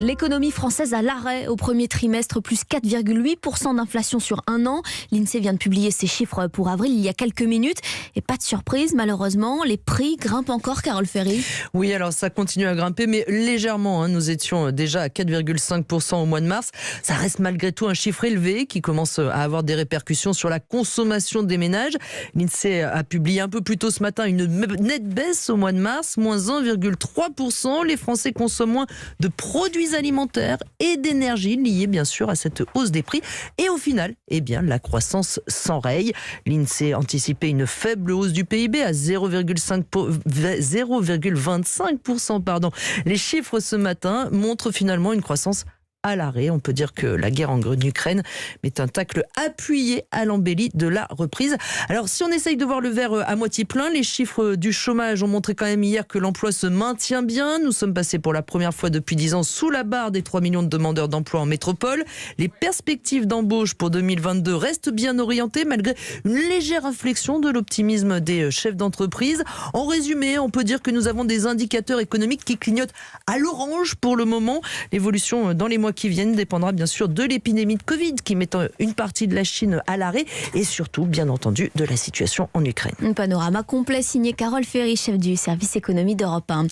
L'économie française à l'arrêt au premier trimestre, plus 4,8% d'inflation sur un an. L'INSEE vient de publier ses chiffres pour avril il y a quelques minutes. Et pas de surprise, malheureusement, les prix grimpent encore, Carole Ferry. Oui, alors ça continue à grimper, mais légèrement. Nous étions déjà à 4,5% au mois de mars. Ça reste malgré tout un chiffre élevé qui commence à avoir des répercussions sur la consommation des ménages. L'INSEE a publié un peu plus tôt ce matin une nette baisse au mois de mars, moins 1,3%. Les Français consomment moins de produits alimentaires et d'énergie liés bien sûr à cette hausse des prix. Et au final, la croissance s'enraye. L'INSEE anticipait une faible hausse du PIB à 0,25%. Les chiffres ce matin montrent finalement une croissance à l'arrêt. On peut dire que la guerre en Ukraine met un tacle appuyé à l'embellie de la reprise. Alors si on essaye de voir le verre à moitié plein, les chiffres du chômage ont montré quand même hier que l'emploi se maintient bien. Nous sommes passés pour la première fois depuis 10 ans sous la barre des 3 millions de demandeurs d'emploi en métropole. Les perspectives d'embauche pour 2022 restent bien orientées malgré une légère inflexion de l'optimisme des chefs d'entreprise. En résumé, on peut dire que nous avons des indicateurs économiques qui clignotent à l'orange pour le moment. L'évolution dans les mois qui viennent dépendra bien sûr de l'épidémie de Covid qui met une partie de la Chine à l'arrêt et surtout bien entendu de la situation en Ukraine. Un panorama complet signé Carole Ferry, chef du service économie d'Europe 1.